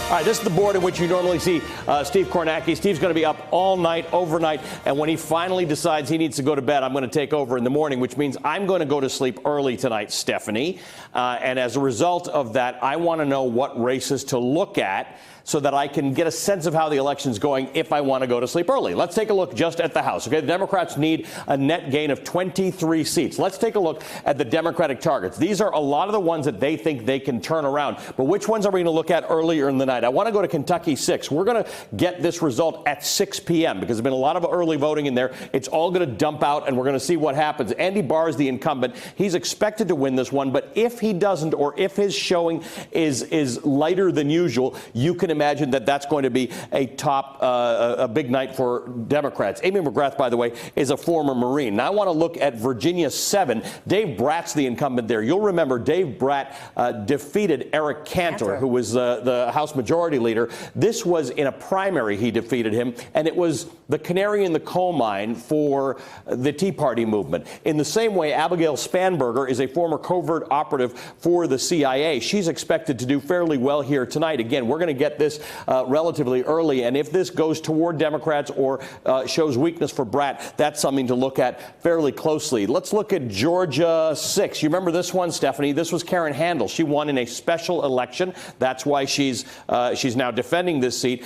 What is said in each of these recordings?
All right, this is the board in which you normally see Steve Kornacki. Steve's going to be up all night, overnight, and when he finally decides he needs to go to bed, I'm going to take over in the morning, which means I'm going to go to sleep early tonight, Stephanie. And as a result of that, I want to know what races to look at so that I can get a sense of how the election's going if I want to go to sleep early. Let's take a look just at the House. Okay, the Democrats need a net gain of 23 seats. Let's take a look at the Democratic targets. These are a lot of the ones that they think they can turn around. But which ones are we going to look at earlier in the night? I want to go to Kentucky 6. We're going to get this result at 6 p.m. because there's been a lot of early voting in there. It's all going to dump out, and we're going to see what happens. Andy Barr is the incumbent. He's expected to win this one, but if he doesn't, or if his showing is lighter than usual, you can imagine that that's going to be a big night for Democrats. Amy McGrath, by the way, is a former Marine. Now I want to look at Virginia 7. Dave Bratt's the incumbent there. You'll remember Dave Bratt defeated Eric Cantor, who was the House Majority Leader. This was in a primary he defeated him, and it was the canary in the coal mine for the Tea Party movement. In the same way, Abigail Spanberger is a former covert operative for the CIA. She's expected to do fairly well here tonight. Again, we're going to get this relatively early, and if this goes toward Democrats or shows weakness for Bratt, that's something to look at fairly closely. Let's look at Georgia 6. You remember this one, Stephanie? This was Karen Handel. She won in a special election. That's why she's now defending this seat.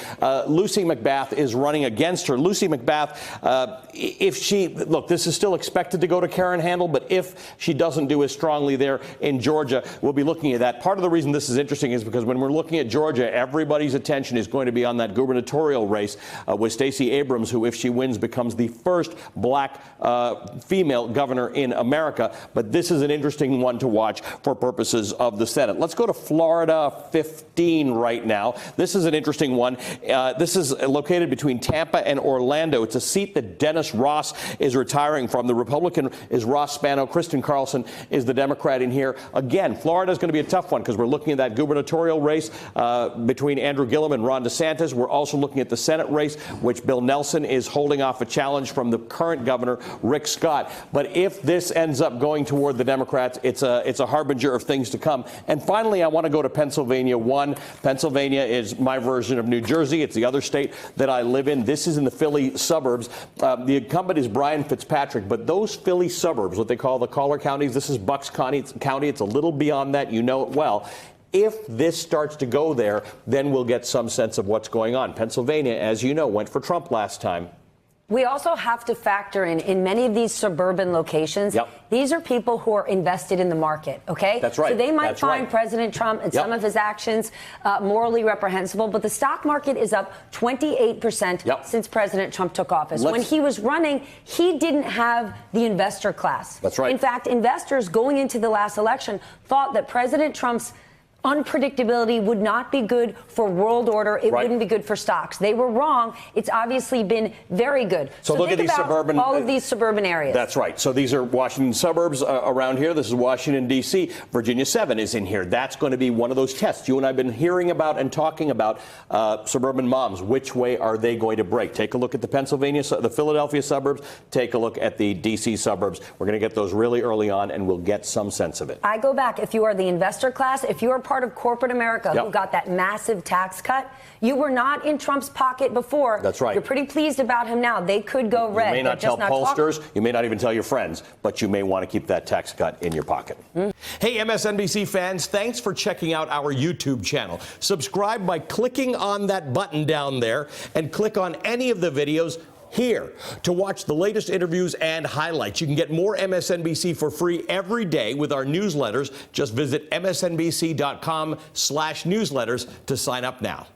Lucy McBath is running against her. Lucy McBath, this is still expected to go to Karen Handel, but if she doesn't do as strongly there in Georgia, we'll be looking at that. Part of the reason this is interesting is because when we're looking at Georgia, everybody's attention is going to be on that gubernatorial race with Stacey Abrams, who, if she wins, becomes the first black female governor in America. But this is an interesting one to watch for purposes of the Senate. Let's go to Florida 15 right now. This is an interesting one. This is located between Tampa and Orlando. It's a seat that Dennis Ross is retiring from. The Republican is Ross Spano. Kristen Carlson is the Democrat in here. Again, Florida is going to be a tough one because we're looking at that gubernatorial race between Andrew Gillum and Ron DeSantis. We're also looking at the Senate race, which Bill Nelson is holding off a challenge from the current governor, Rick Scott. But if this ends up going toward the Democrats, it's a harbinger of things to come. And finally, I want to go to Pennsylvania 1. Pennsylvania is my version of New Jersey. It's the other state that I live in. This is in the Philly suburbs. The incumbent is Brian Fitzpatrick, but those Philly suburbs, what they call the collar counties, this is Bucks County. It's a little beyond that. You know it well. If this starts to go there, then we'll get some sense of what's going on. Pennsylvania, as you know, went for Trump last time. We also have to factor in many of these suburban locations, these are people who are invested in the market, okay? That's right. So they might find President Trump and some of his actions morally reprehensible, but the stock market is up 28% since President Trump took office. When he was running, he didn't have the investor class. That's right. In fact, investors going into the last election thought that President Trump's unpredictability would not be good for world order. It wouldn't be good for stocks. They were wrong. It's obviously been very good. So look at these suburban, all of these suburban areas. That's right. So these are Washington suburbs around here. This is Washington, D.C. Virginia 7 is in here. That's going to be one of those tests. You and I have been hearing about and talking about suburban moms. Which way are they going to break? Take a look at the the Philadelphia suburbs. Take a look at the D.C. suburbs. We're going to get those really early on, and we'll get some sense of it. I go back. If you are the investor class, if you are part of corporate America who got that massive tax cut, you were not in Trump's pocket before. That's right. You're pretty pleased about him now. They could go red. You may not tell pollsters, you may not even tell your friends, but you may want to keep that tax cut in your pocket. Hey, MSNBC fans, thanks for checking out our YouTube channel. Subscribe by clicking on that button down there and click on any of the videos here to watch the latest interviews and highlights. You can get more MSNBC for free every day with our newsletters. Just visit msnbc.com/newsletters to sign up now.